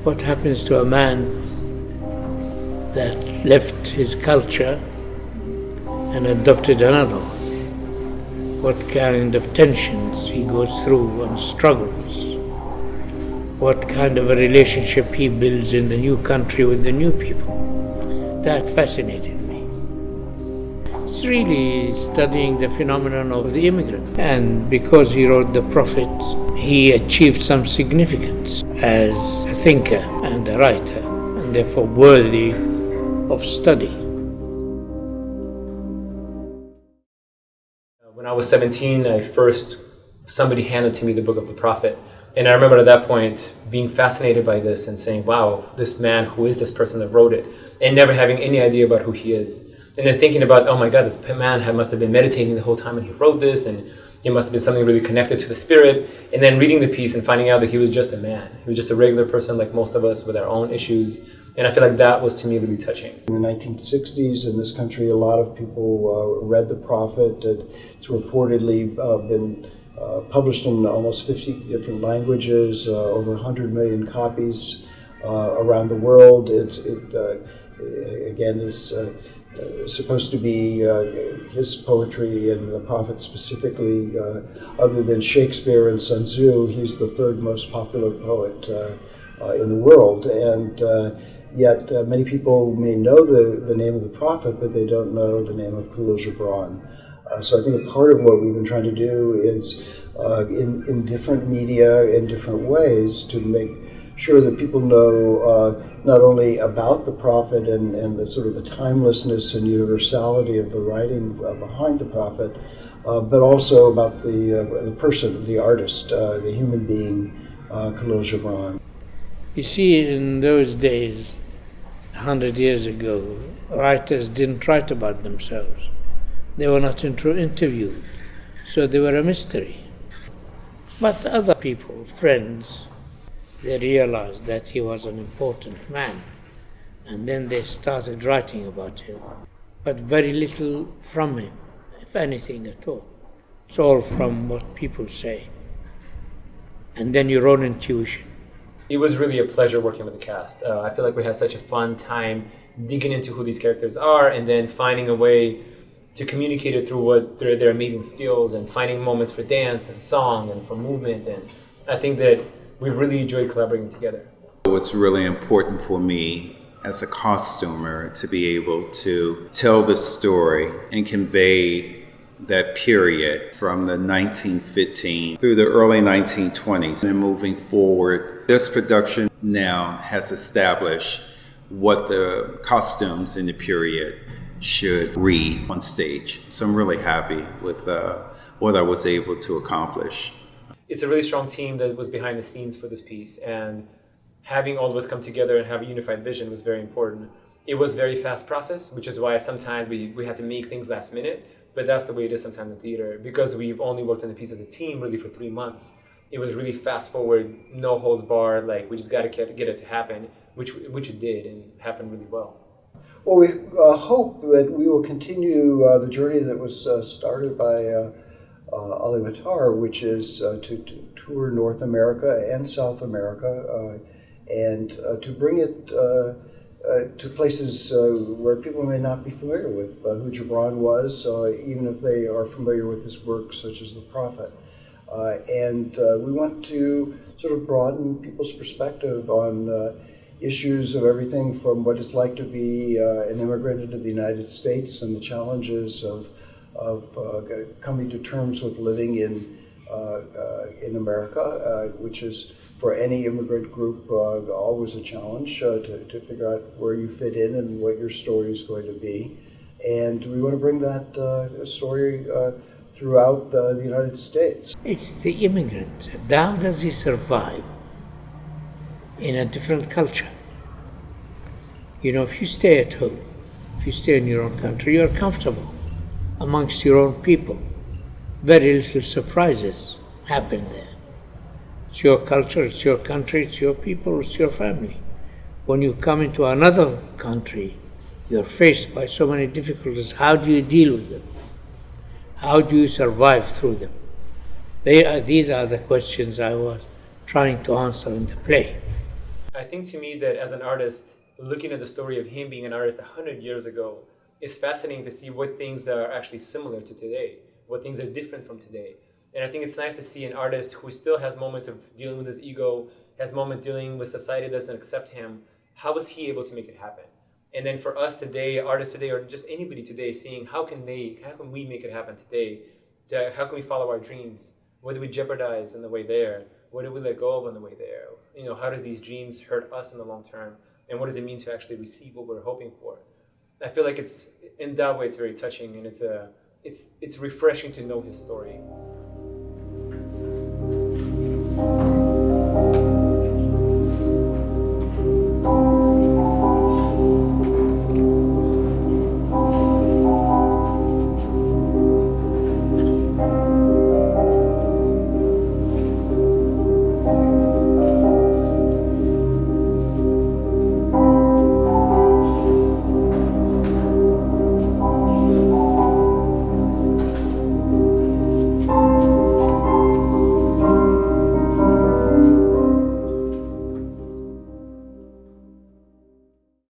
What happens to a man that left his culture and adopted another one? What kind of tensions he goes through and struggles? What kind of a relationship he builds in the new country with the new people? That fascinated me. It's really studying the phenomenon of the immigrant. And because he wrote The Prophet, he achieved some significance as a thinker and a writer, and therefore worthy of study. When I was 17, somebody handed to me the book of the Prophet. And I remember at that point being fascinated by this and saying, wow, this man, who is this person that wrote it? And never having any idea about who he is. And then thinking about, oh my God, this man must have been meditating the whole time when he wrote this, and it must have been something really connected to the spirit. And then reading the piece and finding out that he was just a man. He was just a regular person like most of us with our own issues. And I feel like that was, to me, really touching. In the 1960s in this country, a lot of people read The Prophet. It's reportedly been published in almost 50 different languages, over 100 million copies around the world. It is supposed to be his poetry and the Prophet specifically. Other than Shakespeare and Sun Tzu, he's the third most popular poet in the world. And yet many people may know the name of the Prophet, but they don't know the name of Khalil Gibran. So I think a part of what we've been trying to do is in different media, in different ways, to make sure that people know not only about the Prophet and the sort of the timelessness and universality of the writing behind the Prophet, but also about the person, the artist, the human being, Khalil Gibran. You see, in those days, 100 years ago, writers didn't write about themselves. They were not interviewed, so they were a mystery. But other people, friends, they realized that he was an important man, and then they started writing about him. But very little from him, if anything at all. It's all from what people say, and then your own intuition. It was really a pleasure working with the cast. I feel like we had such a fun time digging into who these characters are, and then finding a way to communicate it through what their amazing skills, and finding moments for dance and song and for movement. And I think that we really enjoyed collaborating together. It's really important for me as a costumer to be able to tell the story and convey that period from the 1915 through the early 1920s. And moving forward, this production now has established what the costumes in the period should read on stage. So I'm really happy with what I was able to accomplish. It's a really strong team that was behind the scenes for this piece, and having all of us come together and have a unified vision was very important. It was a very fast process, which is why sometimes we had to make things last minute, but that's the way it is sometimes in theater. Because we've only worked on the piece as a team really for 3 months, it was really fast forward, no holds barred, like we just got to get it to happen, which it did, and happened really well. Well, we hope that we will continue the journey that was started by Ali Matar, which is to tour North America and South America and to bring it to places where people may not be familiar with who Gibran was, even if they are familiar with his work, such as The Prophet. And we want to sort of broaden people's perspective on issues of everything from what it's like to be an immigrant into the United States and the challenges of coming to terms with living in America, which is for any immigrant group always a challenge to figure out where you fit in and what your story is going to be. And we want to bring that story throughout the United States. It's the immigrant. How does he survive in a different culture? You know, if you stay at home, if you stay in your own country, you're comfortable amongst your own people. Very little surprises happen there. It's your culture, it's your country, it's your people, it's your family. When you come into another country, you're faced by so many difficulties. How do you deal with them? How do you survive through them? These are the questions I was trying to answer in the play. I think to me that as an artist, looking at the story of him being an artist 100 years ago, it's fascinating to see what things are actually similar to today, what things are different from today. And I think it's nice to see an artist who still has moments of dealing with his ego, has moments dealing with society that doesn't accept him. How was he able to make it happen? And then for us today, artists today, or just anybody today, seeing how can we make it happen today? How can we follow our dreams? What do we jeopardize on the way there? What do we let go of on the way there? You know, how does these dreams hurt us in the long term? And what does it mean to actually receive what we're hoping for? I feel like it's, in that way, it's very touching, and it's refreshing to know his story.